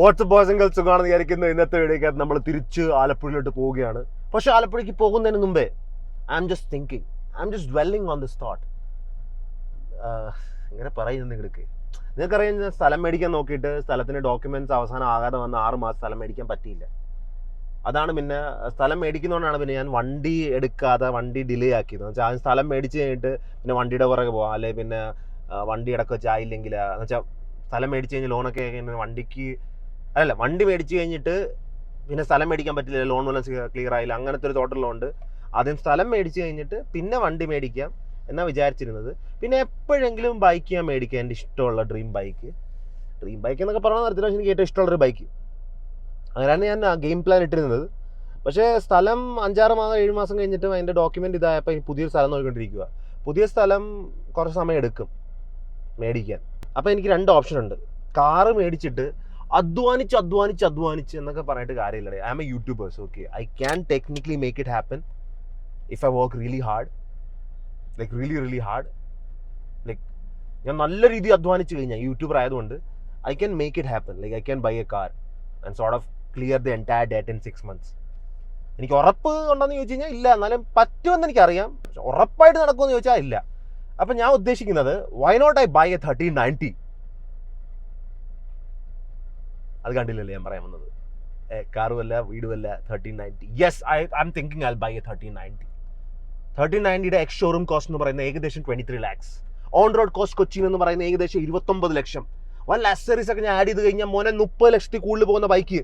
WhatsApp boys and girls സുഖമാണെന്ന് വിചാരിക്കുന്നു. ഇന്നത്തെ വീഡിയോക്കകത്ത് നമ്മൾ തിരിച്ച് ആലപ്പുഴയിലോട്ട് പോവുകയാണ്. പക്ഷെ ആലപ്പുഴയ്ക്ക് പോകുന്നതിന് മുമ്പേ I'm just dwelling on this thought. ഇങ്ങനെ പറയുന്നത് നിങ്ങൾക്കറിയാം, ഞാൻ സ്ഥലം മേടിക്കാൻ നോക്കിയിട്ട് സ്ഥലത്തിൻ്റെ ഡോക്യുമെൻറ്റ്സ് അവസാനം ആകാതെ വന്ന 6 മാസം സ്ഥലം മേടിക്കാൻ പറ്റിയില്ല. അതാണ് പിന്നെ സ്ഥലം മേടിക്കുന്നതുകൊണ്ടാണ് പിന്നെ ഞാൻ വണ്ടി എടുക്കാതെ വണ്ടി ഡിലേ ആക്കിയത്. എന്ന് വെച്ചാൽ സ്ഥലം മേടിച്ച് കഴിഞ്ഞിട്ട് പിന്നെ വണ്ടിയുടെ പുറകെ പോകാം, അല്ലെങ്കിൽ പിന്നെ വണ്ടി ഇടയ്ക്ക് വെച്ചായില്ലെങ്കിൽ എന്ന് വെച്ചാൽ സ്ഥലം മേടിച്ച് കഴിഞ്ഞ് ലോണൊക്കെ വണ്ടിക്ക് വണ്ടി മേടിച്ച് കഴിഞ്ഞിട്ട് പിന്നെ സ്ഥലം മേടിക്കാൻ പറ്റില്ല, ലോൺ വല്ലതും ക്ലിയർ ആയില്ല, അങ്ങനത്തെ ഒരു തോട്ടലുണ്ട്. ആദ്യം സ്ഥലം മേടിച്ച് കഴിഞ്ഞിട്ട് പിന്നെ വണ്ടി മേടിക്കാം എന്നാണ് വിചാരിച്ചിരുന്നത്. പിന്നെ എപ്പോഴെങ്കിലും ബൈക്ക് ഞാൻ മേടിക്കാം, എൻ്റെ ഇഷ്ടമുള്ള ഡ്രീം ബൈക്ക് എന്നൊക്കെ പറഞ്ഞാൽ നടത്തില്ല, എനിക്ക് ഏറ്റവും ഇഷ്ടമുള്ളൊരു ബൈക്ക്. അങ്ങനെയാണ് ഞാൻ ഗെയിം പ്ലാൻ ഇട്ടിരുന്നത്. പക്ഷേ സ്ഥലം 5-6 മാസം 7 മാസം കഴിഞ്ഞിട്ടും അതിൻ്റെ ഡോക്യുമെൻ്റ് ഇതായപ്പോൾ എനിക്ക് പുതിയൊരു സ്ഥലം നോക്കിക്കൊണ്ടിരിക്കുക. പുതിയ സ്ഥലം കുറച്ച് സമയം എടുക്കും മേടിക്കാൻ. അപ്പോൾ എനിക്ക് 2 ഓപ്ഷൻ ഉണ്ട്. കാറ് മേടിച്ചിട്ട് അധ്വാനിച്ച് എന്നൊക്കെ പറഞ്ഞിട്ട് കാര്യമില്ല. I am a YouTuber, so okay I can technically make it happen if I work really hard, really hard. ഞാൻ നല്ല രീതിയിൽ അധ്വാനിച്ച് കഴിഞ്ഞാൽ യൂട്യൂബർ ആയതുകൊണ്ട് I can make it happen. I can buy a car and sort of clear the entire debt in 6 months. എനിക്ക് ഉറപ്പ് ഉണ്ടെന്ന് ചോദിച്ചു കഴിഞ്ഞാൽ ഇല്ല, എന്നാലും പറ്റുമെന്ന് എനിക്കറിയാം. പക്ഷെ ഉറപ്പായിട്ട് നടക്കുമെന്ന് ചോദിച്ചാൽ ഇല്ല. അപ്പം ഞാൻ ഉദ്ദേശിക്കുന്നത് why not I buy a 1390. അത് കണ്ടില്ലല്ലേ ഞാൻ പറയാൻ വന്നത്. കാറുമല്ല വീടുമല്ല, 1390. Yes, I'm thinking I buy a 1390. 1390യുടെ എക്സ് ഷോറൂം കോസ്റ്റ് എന്ന് പറയുന്നത് ഏകദേശം 23 lakhs. On road cost Cochin എന്ന് പറയുന്നത് ഏകദേശം 29 ലക്ഷം. വല്ല അക്സറീസ് ഒക്കെ ഞാൻ ആഡ് ചെയ്ത് കഴിഞ്ഞാൽ മോനെ 30 ലക്ഷത്തിൽ കൂടുതൽ പോകുന്ന ബൈക്ക്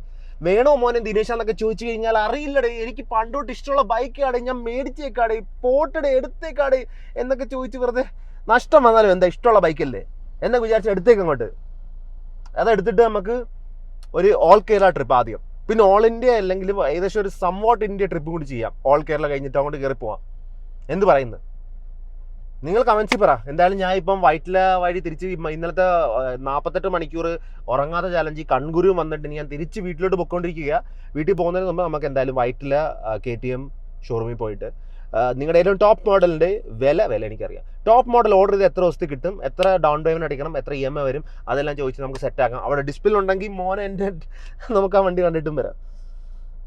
വേണോ മോനെ ദിനേശ് എന്നൊക്കെ ചോദിച്ചു കഴിഞ്ഞാൽ അറിയില്ലടേ, എനിക്ക് പണ്ടോട്ട് ഇഷ്ടമുള്ള ബൈക്കാടെ, ഞാൻ മേടിച്ചേക്കാടെ, പോട്ടടെ എടുത്തേക്കാടെ എന്നൊക്കെ ചോദിച്ച് വെറുതെ നഷ്ടം വന്നാലും എന്താ, ഇഷ്ടമുള്ള ബൈക്കല്ലേ എന്നൊക്കെ വിചാരിച്ച് എടുത്തേക്ക് അങ്ങോട്ട്. അതെടുത്തിട്ട് നമുക്ക് ഒരു ഓൾ കേരള ട്രിപ്പ് ആദ്യം, പിന്നെ ഓൾ ഇന്ത്യ അല്ലെങ്കിൽ ഏകദേശം ഒരു സംവാട്ട് ഇന്ത്യ ട്രിപ്പ് കൂടി ചെയ്യാം. ഓൾ കേരള കഴിഞ്ഞിട്ട് അങ്ങോട്ട് കയറി പോവാം. എന്ത് പറയുന്നത് നിങ്ങൾ കമൻസിൽ പറ. എന്തായാലും ഞാൻ ഇപ്പം വൈറ്റില വഴി തിരിച്ച് ഇന്നലത്തെ 48 മണിക്കൂർ ഉറങ്ങാത്ത ചാലഞ്ച് കൺകുരു വന്നിട്ട് ഞാൻ തിരിച്ച് വീട്ടിലോട്ട് പോയിക്കൊണ്ടിരിക്കുക. വീട്ടിൽ പോകുന്നതിന് മുമ്പ് നമുക്ക് എന്തായാലും വൈറ്റില KTM ഷോറൂമിൽ പോയിട്ട് നിങ്ങളുടെ ഏറ്റവും ടോപ്പ് മോഡലിൻ്റെ വില എനിക്കറിയാം. ടോപ്പ് മോഡൽ ഓർഡർ ചെയ്ത് എത്ര ദിവസത്തിൽ കിട്ടും, എത്ര ഡൗൺ പേയ്മെൻറ്റ് അടിക്കണം, എത്ര EMI വരും, അതെല്ലാം ചോദിച്ച് നമുക്ക് സെറ്റാക്കാം. അവിടെ ഡിസ്പ്ലേ ഉണ്ടെങ്കിൽ മോനെ എൻ്റെ നമുക്ക് ആ വണ്ടി കണ്ടിട്ടും വരാം.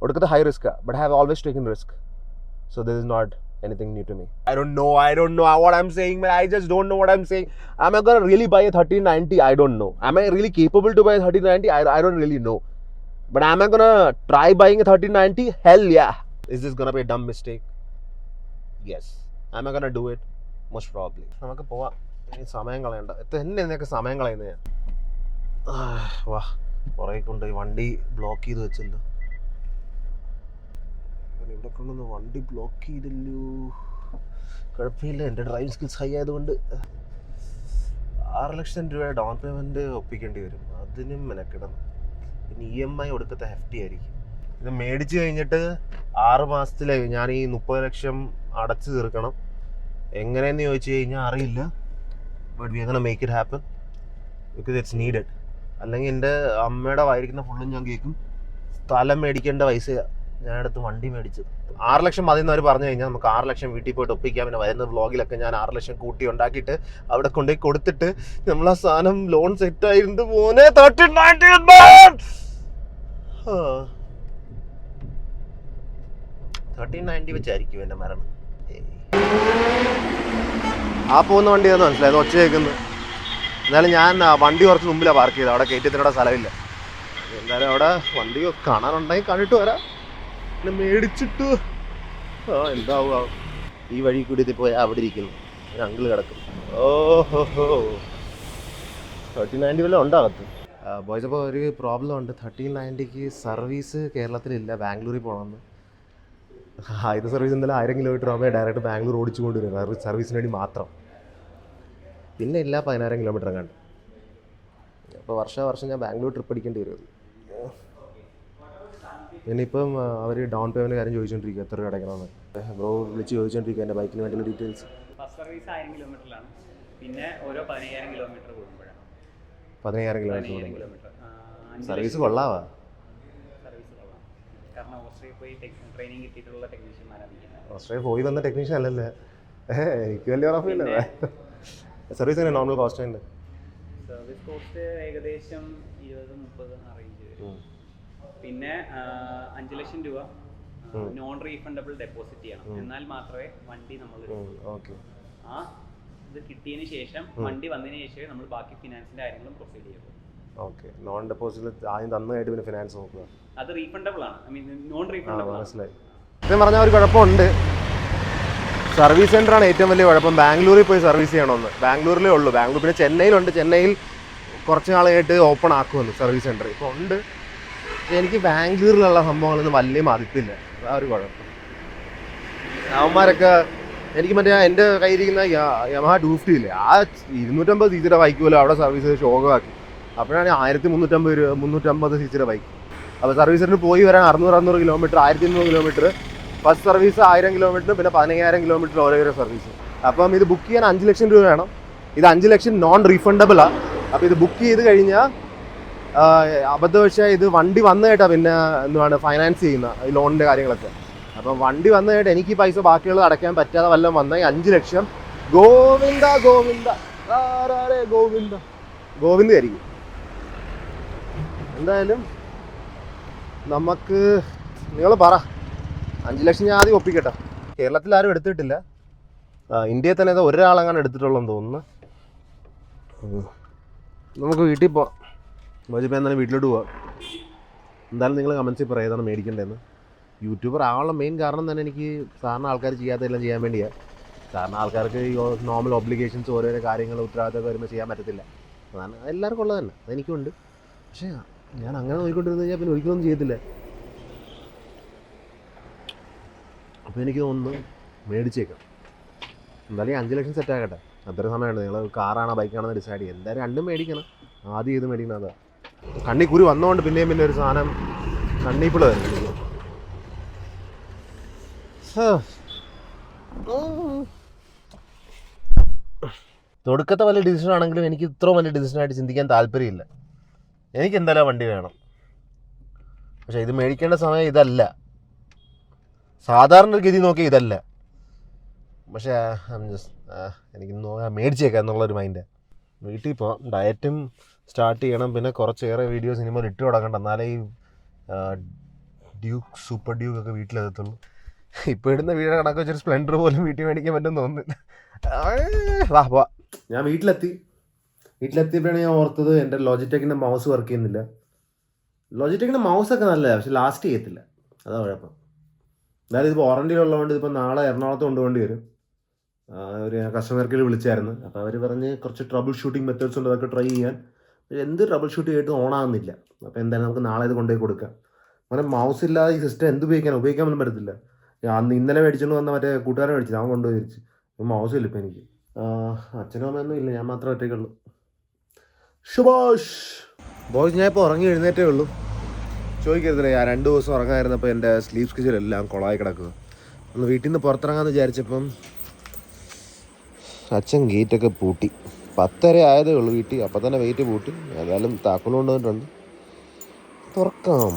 ഒടുക്കത്തെ ഹൈ റിസ്ക്കാണ്, but have always taken risk, so this is not anything new to me. I don't know what I'm saying, man. I just don't know what I'm saying. Am I gonna really buy a 1390? I don't know. Am I really capable to buy a 1390? I don't really know. But am I gonna try buying a 1390? Hell yeah. Is this gonna be a dumb mistake? Yes. Am I gonna do it? Most probably. നമുക്ക് പോവാം. ഇനി സമയം കളയണ്ട. എന്നൊക്കെ സമയം കളയുന്നത് ഞാൻ. വാ, പുറകെ കൊണ്ട് വണ്ടി ബ്ലോക്ക് ചെയ്ത് വെച്ചല്ലോ. ഇവിടെ കൊണ്ടൊന്ന് വണ്ടി ബ്ലോക്ക് ചെയ്തല്ലോ. കുഴപ്പമില്ല, എൻ്റെ ഡ്രൈവിംഗ് സ്കിൽസ് ഹൈ ആയതുകൊണ്ട് 6 ലക്ഷം രൂപ ഡൗൺ പേയ്മെൻറ്റ് ഒപ്പിക്കേണ്ടി വരും. അതിനും മെനക്കിടണം. പിന്നെ EMI ഒടുക്കത്തെ ഹെഫ്റ്റി ആയിരിക്കും. ഇത് മേടിച്ച് കഴിഞ്ഞിട്ട് 6 മാസത്തിൽ ഞാൻ ഈ 30 ലക്ഷം അടച്ചു തീർക്കണം. എങ്ങനെയെന്ന് ചോദിച്ചു കഴിഞ്ഞാൽ അറിയില്ല. But we are gonna make it happen because it's needed. അല്ലെങ്കിൽ എൻ്റെ അമ്മയുടെ വായിരിക്കുന്ന ഫുള്ളും ഞാൻ കേൾക്കും. സ്ഥലം മേടിക്കേണ്ട പൈസ ഞാനടുത്ത് വണ്ടി മേടിച്ചത് 6 ലക്ഷം മതി എന്നവർ പറഞ്ഞു കഴിഞ്ഞാൽ നമുക്ക് 6 ലക്ഷം വീട്ടിൽ പോയിട്ട് ഒപ്പിക്കാം. പിന്നെ വരുന്ന വ്ളോഗിലൊക്കെ ഞാൻ 6 ലക്ഷം കൂട്ടി ഉണ്ടാക്കിയിട്ട് അവിടെ കൊണ്ടുപോയി കൊടുത്തിട്ട് നമ്മൾ ആ സാധനം ലോൺ സെറ്റ് ആയിരുന്നു മോനെ. 1390 വെച്ചായിരിക്കും എൻ്റെ മരണം. ആ പോകുന്ന വണ്ടി ആണെന്ന് മനസ്സിലായത്, ഒച്ച കേൾക്കുന്നത്. എന്നാലും ഞാൻ വണ്ടി കുറച്ച് മുമ്പിലാണ് പാർക്ക് ചെയ്തത്, അവിടെ കയറ്റത്തിനോടെ സ്ഥലമില്ല. എന്തായാലും അവിടെ വണ്ടി കാണാനുണ്ടെങ്കിൽ കണ്ടിട്ട് വരാം. പിന്നെ മേടിച്ചിട്ട് എന്താവുക, ഈ വഴി കൂടി പോയി അവിടെ ഇരിക്കുന്നു അങ്കിൾ കിടക്കും. ഓഹോ 1390 വല്ല ഉണ്ടാകത്ത് ബോയ്സ്. അപ്പോൾ ഒരു പ്രോബ്ലം ഉണ്ട്, 1390ക്ക് സർവീസ് കേരളത്തിലില്ല, ബാംഗ്ലൂരിൽ പോകണമെന്ന്. ഇത് സർവീസ് എന്തായാലും 1000 കിലോമീറ്റർ ആകുമ്പോൾ ഡയറക്റ്റ് ബാംഗ്ലൂർ ഓടിച്ചു കൊണ്ടുവരും സർവീസിന് വേണ്ടി മാത്രം. പിന്നെ ഇല്ല 10000 കിലോമീറ്റർ കണ്ട്. അപ്പോൾ വർഷം ഞാൻ ബാംഗ്ലൂർ ട്രിപ്പ് അടിക്കേണ്ടി വരും. ഇനിയിപ്പം അവർ ഡൗൺ പേയ്മെൻറ്റ് കാര്യം ചോദിച്ചുകൊണ്ടിരിക്കുക, എത്ര രൂപ അടയ്ക്കണമെന്ന്. ബ്രോ വിളിച്ച് ചോദിച്ചുകൊണ്ടിരിക്കുക എൻ്റെ ബൈക്കിന് വേണ്ടിയുള്ള ഡീറ്റെയിൽസ്. ഫസ്റ്റ് സർവീസ് 1000 കിലോമീറ്ററിലാണ്, പിന്നെ ഓരോ 15000 കിലോമീറ്റർ കൂടുമ്പോഴാണ്. 15000 കിലോമീറ്റർ സർവീസ് കൊള്ളാവാ. സർവീസ് കൊള്ളാം, കാരണം ഓസ്ട്രേലിയ പോയി ട്രെയിനിങ് കിട്ടിയിട്ടുള്ള ടെക്നീഷ്യന്മാരാണ്. ഓസ്ട്രേലിയ പോയി വന്ന ടെക്നീഷ്യൻ അല്ലല്ലേ, എനിക്ക് വലിയ ഉറപ്പില്ല. സർവീസിന് നോർമൽ കോസ്റ്റ് ഉണ്ട്. സർവീസ് കോസ്റ്റ് ഏകദേശം 20-30 അറേഞ്ച് വരും. പിന്നെ 5 ലക്ഷം രൂപ നോൺ റീഫണ്ടബിൾ ഡെപ്പോസിറ്റ് ചെയ്യണം. എന്നാൽ മാത്രമേ വണ്ടി നമ്മൾ ആ ഇത് കിട്ടിയതിന് ശേഷം വണ്ടി വന്നതിന് ശേഷം നമ്മൾ ബാക്കി ഫിനാൻസിന്റെ കാര്യങ്ങളും പ്രൊസീഡ് ചെയ്യുള്ളൂ. ഓക്കെ, നോൺ ഡെപ്പോസിറ്റ് ആദ്യം തന്നതായിട്ട് പിന്നെ ഫിനാൻസ് നോക്കുക. അത് റീഫണ്ടബിൾ ആണ്, ഐ മീൻ നോൺ റീഫണ്ടബിൾ. മനസ്സിലായി. ഇതെന്ന് പറഞ്ഞാൽ ഒരു കുഴപ്പമുണ്ട്, സർവീസ് സെൻ്ററാണ് ഏറ്റവും വലിയ കുഴപ്പം. ബാംഗ്ലൂരിൽ പോയി സർവീസ് ചെയ്യണമെന്ന്. ബാംഗ്ലൂരിലേ ഉള്ളൂ. ബാംഗ്ലൂർ പിന്നെ ചെന്നൈയിലുണ്ട്. ചെന്നൈയിൽ കുറച്ച് നാളായിട്ട് ഓപ്പൺ ആക്കുമെന്ന് സർവീസ് സെൻ്റർ. ഇപ്പോൾ ഉണ്ട്. എനിക്ക് ബാംഗ്ലൂരിലുള്ള സംഭവങ്ങളൊന്നും വലിയ മതിപ്പില്ല. അതാ ഒരു കുഴപ്പം. അവന്മാരൊക്കെ എനിക്ക് മറ്റേ എൻ്റെ കയ്യിരിക്കുന്ന യമഹ 250 ഇല്ലേ, ആ 250 സീസിയുടെ ബൈക്ക് പോലും അവിടെ സർവീസ് ഷോകമാക്കി. അപ്പോഴാണ് 1350 സീസിയുടെ ബൈക്ക്. അപ്പോൾ സർവീസ് സെൻ്ററിൽ പോയി വരാൻ 600 kilometre, 1300 kilometre. First service 1000 kilometre, പിന്നെ 15000 കിലോമീറ്റർ ഓരോ സർവീസ്. അപ്പം ഇത് ബുക്ക് ചെയ്യാൻ 5 ലക്ഷം രൂപ വേണം. ഇത് 5 ലക്ഷം നോൺ റീഫണ്ടബിളാണ്. അപ്പോൾ ഇത് ബുക്ക് ചെയ്ത് കഴിഞ്ഞാൽ അബദ്ധവശാൽ ഇത് വണ്ടി വന്നതായിട്ടാണ് പിന്നെ എന്താണ് ഫൈനാൻസ് ചെയ്യുന്ന ഈ ലോണിൻ്റെ കാര്യങ്ങളൊക്കെ. അപ്പം വണ്ടി വന്നതായിട്ട് എനിക്ക് ഈ പൈസ ബാക്കിയുള്ളത് അടയ്ക്കാൻ പറ്റാതെ വല്ലതും വന്നാൽ 5 ലക്ഷം ഗോവിന്ദ ഗോവിന്ദ ഗോവിന്ദ ഗോവിന്ദ ആയിരിക്കും. എന്തായാലും നമുക്ക് നിങ്ങൾ പറ, 5 ലക്ഷം ഞാൻ ആദ്യം ഒപ്പിക്കട്ടെ. കേരളത്തിൽ ആരും എടുത്തിട്ടില്ല. ഇന്ത്യയിൽ തന്നെ ഒരാളെങ്ങാനും എടുത്തിട്ടുള്ളതെന്ന് തോന്നുന്നു. നമുക്ക് വീട്ടിൽ പോവാം. മോജിപ്പോൾ എന്തായാലും വീട്ടിലോട്ട് പോവാം. എന്തായാലും നിങ്ങൾ കമൻസിൽ പറയാം ഏതാണ് മേടിക്കേണ്ടതെന്ന്. യൂട്യൂബർ ആവാനുള്ള മെയിൻ കാരണം തന്നെ എനിക്ക് സാധാരണ ആൾക്കാർ ചെയ്യാത്തതെല്ലാം ചെയ്യാൻ വേണ്ടിയാണ്. കാരണം ആൾക്കാർക്ക് ഈ നോർമൽ ഒബ്ലിഗേഷൻസ് ഓരോരോ കാര്യങ്ങൾ ഉത്തരവാദിത്തമൊക്കെ വരുമ്പോൾ ചെയ്യാൻ പറ്റത്തില്ല. അതാണ് എല്ലാവർക്കും ഉള്ളത് തന്നെ, അതെനിക്കുണ്ട്. പക്ഷേ ഞാൻ അങ്ങനെ നോക്കിക്കൊണ്ടിരുന്നു കഴിഞ്ഞാൽ പിന്നെ ഒരിക്കലും ചെയ്യത്തില്ല. അപ്പോൾ എനിക്ക് തോന്നുന്നു മേടിച്ചേക്കാം. എന്തായാലും 5 ലക്ഷം സെറ്റ് ആകട്ടെ. അത്ര സമയമുണ്ട്. നിങ്ങൾ കാറാണോ ബൈക്കാണോ ഡിസൈഡ് ചെയ്യുക. എന്തായാലും രണ്ടും മേടിക്കണം. ആദ്യം ഇത് മേടിക്കണം. അതാ കണ്ണിക്കുരു വന്നതുകൊണ്ട് പിന്നെയും പിന്നെ ഒരു സാധനം കണ്ണിപ്പിള വരുന്നത്. തുടക്കത്തെ വലിയ ഡിസിഷൻ ആണെങ്കിലും എനിക്ക് ഇത്ര വലിയ ഡിസിഷനായിട്ട് ചിന്തിക്കാൻ താല്പര്യമില്ല. എനിക്ക് എന്തായാലും വണ്ടി വേണം. പക്ഷേ ഇത് മേടിക്കേണ്ട സമയം ഇതല്ല. സാധാരണ ഒരു ഗതി നോക്കിയാൽ ഇതല്ല. പക്ഷേ എനിക്ക് മേടിച്ചേക്കാം എന്നുള്ളൊരു മൈൻഡാണ്. വീട്ടിൽ പോകാം. ഡയറ്റും സ്റ്റാർട്ട് ചെയ്യണം. പിന്നെ കുറച്ചേറെ വീഡിയോസ് ഇനിമേൽ ഇട്ട് തുടങ്ങണ്ട. എന്നാലേ ഈ ഡ്യൂക്ക് സൂപ്പർ ഡ്യൂക്ക് ഒക്കെ വീട്ടിലെത്തത്തുള്ളൂ. ഇപ്പോൾ ഇടുന്ന വീഡിയോ കണക്ക് വെച്ചൊരു സ്പ്ലെൻഡർ പോലും വീട്ടിൽ മേടിക്കാൻ പറ്റുമെന്ന് തോന്നുന്നില്ല. വാ പോവാ. ഞാൻ വീട്ടിലെത്തിയപ്പോഴാണ് ഞാൻ ഓർത്തത് എൻ്റെ ലോജിടെക്കിൻ്റെ മൗസ് വർക്ക് ചെയ്യുന്നില്ല. ലോജിടെക്കിൻ്റെ മൗസൊക്കെ നല്ലതാണ്, പക്ഷെ ലാസ്റ്റ് ചെയ്യത്തില്ല. അതാ കുഴപ്പം. എന്തായാലും ഇതിപ്പോൾ വാറണ്ടിയിലുള്ളതുകൊണ്ട് ഇതിപ്പോൾ നാളെ എറണാകുളത്ത് കൊണ്ടുപോകേണ്ടി വരും. ഒരു കസ്റ്റമർ കെയറിൽ വിളിച്ചായിരുന്നു. അപ്പോൾ അവർ പറഞ്ഞ് കുറച്ച് ട്രബിൾ ഷൂട്ടിംഗ് മെത്തേഡ്സ് ഉണ്ട്, അതൊക്കെ ട്രൈ ചെയ്യാൻ. എന്ത് ട്രബിൾ ഷൂട്ട് ചെയ്തിട്ട് ഓണാകുന്നില്ല. അപ്പോൾ എന്തായാലും നമുക്ക് നാളെ ഇത് കൊണ്ടുപോയി കൊടുക്കാം. അങ്ങനെ മൗസ് ഇല്ലാതെ ഈ സിസ്റ്റം എന്ത് ഉപയോഗിക്കാൻ ഒന്നും പറ്റത്തില്ല. അന്ന് ഇന്നലെ മേടിച്ചുകൊണ്ട് വന്ന മറ്റേ കൂട്ടുകാരൻ മേടിച്ചില്ല, അവൻ കൊണ്ടുപോയി തിരിച്ച്. മൗസ് ഇല്ല ഇപ്പം എനിക്ക്. അച്ഛനും അമ്മയൊന്നും ഇല്ല, ഞാൻ മാത്രമേ ഒറ്റയ്ക്കുള്ളൂ. ശുഭാഷ് ബോയ്സ്, ഞാൻ ഇപ്പോൾ ഉറങ്ങി എഴുന്നേറ്റേ ഉള്ളൂ. ചോദിക്കരുതല്ലേ, ഞാൻ 2 ദിവസം ഉറങ്ങാതിരുന്നപ്പോൾ എൻ്റെ സ്ലീപ്പ് സ്കെഡ്യൂൾ എല്ലാം കൊളായി കിടക്കുക. ഒന്ന് വീട്ടിൽ നിന്ന് പുറത്തിറങ്ങാമെന്ന് വിചാരിച്ചപ്പം അച്ഛൻ ഗേറ്റൊക്കെ പൂട്ടി. 10:30 ആയതേ ഉള്ളൂ വീട്ടിൽ. അപ്പം തന്നെ വെയിറ്റ് പൂട്ടി. ഏതായാലും താക്കോൽ കൊണ്ടുവന്നിട്ടുണ്ട്, തുറക്കാം.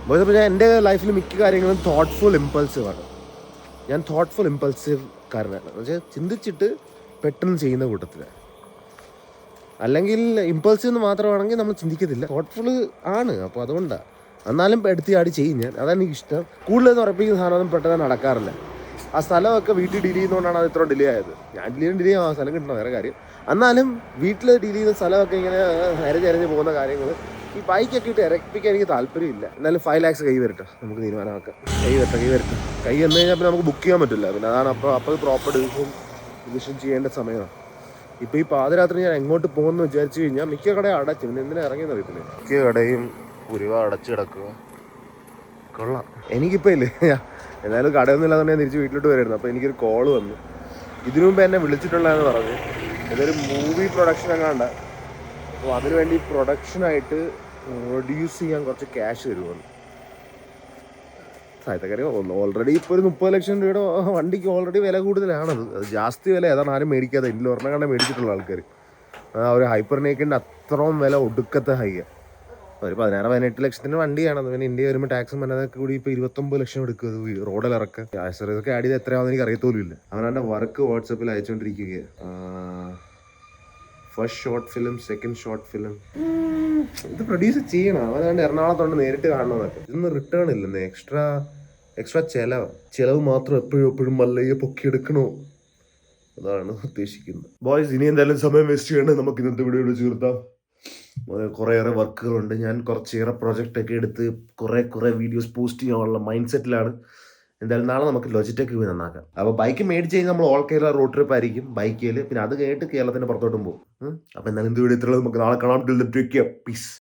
അപ്പോൾ ഞാൻ എൻ്റെ ലൈഫിൽ മിക്ക കാര്യങ്ങളും തോട്ട്ഫുൾ ഇമ്പൾസീവാണ്. ഞാൻ തോട്ട്ഫുൾ ഇമ്പൾസീവ് കാരനാണ്. എന്ന് വെച്ചാൽ ചിന്തിച്ചിട്ട് പെട്ടെന്ന് ചെയ്യുന്ന കൂട്ടത്തിലാണ്. അല്ലെങ്കിൽ ഇമ്പൾസീവ് എന്ന് മാത്രമാണെങ്കിൽ നമ്മൾ ചിന്തിക്കത്തില്ല. തോട്ട്ഫുൾ ആണ്, അപ്പോൾ അതുകൊണ്ടാണ്. എന്നാലും എടുത്ത് ചാടി ചെയ്യും ഞാൻ. അതാണ് എനിക്കിഷ്ടം. കൂടുതലെന്ന് ഉറപ്പിക്കുന്ന സാധനമൊന്നും പെട്ടെന്ന് നടക്കാറില്ല. ആ സ്ഥലമൊക്കെ വീട്ടിൽ ഡീൽ ചെയ്യുന്നതുകൊണ്ടാണ് അത് ഇത്ര ഡിലേ ആയത്. ഞാൻ ഡീൽ ചെയ്യാം, ആ സ്ഥലം കിട്ടണം, വേറെ കാര്യം. എന്നാലും വീട്ടിൽ ഡീൽ ചെയ്യുന്ന സ്ഥലമൊക്കെ ഇങ്ങനെ അരഞ്ഞ് പോകുന്ന കാര്യങ്ങൾ ഈ ബൈക്കൊക്കെ ഇട്ട് ഇറക്കിപ്പിക്കാൻ എനിക്ക് താല്പര്യമില്ല. എന്നാലും 5 lakhs കൈ വരട്ടെ, നമുക്ക് തീരുമാനമാക്കാം. കൈ വരട്ടെ. കൈ വന്നു കഴിഞ്ഞാൽ പിന്നെ നമുക്ക് ബുക്ക് ചെയ്യാൻ പറ്റില്ല. പിന്നെ അതാണ് അപ്പോൾ പ്രോപ്പർ ഡിസിഷൻ ചെയ്യേണ്ട സമയമാണ്. ഇപ്പോൾ ഈ പാതിരാത്രി ഞാൻ എങ്ങോട്ട് പോകുമെന്ന് വിചാരിച്ചു കഴിഞ്ഞാൽ മിക്ക കടയും അടച്ചു. പിന്നെ എന്തിനാ ഇറങ്ങിയെന്ന് അറിയത്തില്ല. മിക്ക കടയും ഒരുപാട് അടച്ചു കിടക്കുക. കൊള്ളാം. എനിക്കിപ്പോൾ ഇല്ലേ, എന്നാലും കടയൊന്നും ഇല്ലാതെ ഞാൻ തിരിച്ച് വീട്ടിലോട്ട് വരുമായിരുന്നു. അപ്പോൾ എനിക്കൊരു കോള് വന്നു. ഇതിനു മുമ്പ് എന്നെ വിളിച്ചിട്ടുള്ളതെന്ന് പറഞ്ഞു ഇതൊരു മൂവി പ്രൊഡക്ഷൻ എങ്ങാണ്ട. അപ്പോൾ അതിനുവേണ്ടി പ്രൊഡക്ഷനായിട്ട് പ്രൊഡ്യൂസ് ചെയ്യാൻ കുറച്ച് ക്യാഷ് തരുമെന്ന്. സാഹിത്യക്കാര്യം ഓൾറെഡി ഇപ്പോൾ ഒരു 30 ലക്ഷം രൂപയുടെ വണ്ടിക്ക് ഓൾറെഡി വില കൂടുതലാണത്. അത് ജാസ്തി വില ഏതാണ് ആരും മേടിക്കാതെ. ഇതിൽ ഒരെണ്ണം കണ്ട മേടിച്ചിട്ടുള്ള ആൾക്കാർ. ഒരു ഹൈപ്പർ നേക്കിൻ്റെ അത്രയും വില ഒടുക്കത്തെ ഹൈയാണ്. ഒരു 16-18 ലക്ഷത്തിന് വണ്ടിയാണത്. പിന്നെ ഇന്ത്യ വരുമ്പോൾ ടാക്സും അതൊക്കെ കൂടി ഇപ്പോൾ 29 ലക്ഷം എടുക്കും അത് റോഡിലിറക്കുക. ആക്സറീസൊക്കെ ആഡ് ചെയ്ത് എത്രയാണെന്ന് എനിക്ക് അറിയത്തോലുമില്ല. അവനെ വർക്ക് വാട്സപ്പിൽ അയച്ചുകൊണ്ടിരിക്കുകയാണ്. First short film, second short film. ഇത് പ്രൊഡ്യൂസ് ചെയ്യണം. അവനാണ്ട് എറണാകുളത്തോണ്ട് നേരിട്ട് കാണണമെന്നൊക്കെ. ഇതൊന്നും റിട്ടേൺ ഇല്ലെന്ന്. എക്സ്ട്രാ ചെലവ് മാത്രം എപ്പോഴും മല്ലയെ പൊക്കിയെടുക്കണോ, അതാണ് ഉദ്ദേശിക്കുന്നത്. ബോയ്സ്, ഇനി എന്തായാലും സമയം വേസ്റ്റ് ചെയ്യണ്ട, നമുക്ക് ഇന്നത്തെ വീഡിയോ ചേർത്താം. കുറേയേറെ വർക്കുകളുണ്ട്. ഞാൻ കുറച്ചേറെ പ്രൊജക്റ്റ് ഒക്കെ എടുത്ത് കുറേ വീഡിയോസ് പോസ്റ്റ് ചെയ്യാനുള്ള മൈൻഡ് സെറ്റിലാണ്. എന്തായാലും നാളെ നമുക്ക് ലോജിറ്റെക്ക് പോയി നന്നാക്കാം. അപ്പോൾ ബൈക്ക് മേടിച്ച് കഴിഞ്ഞാൽ നമ്മൾ ഓൾ കേരള റോഡ് ട്രിപ്പ് ആയിരിക്കും ബൈക്കിൽ. പിന്നെ അത് കഴിഞ്ഞിട്ട് കേരളത്തിന് പുറത്തോട്ടും പോകും. അപ്പോൾ എന്തായാലും എന്ത് വീഡിയോ ഇത്രയുള്ളത്, നമുക്ക് നാളെ കാണാം. പീസ്.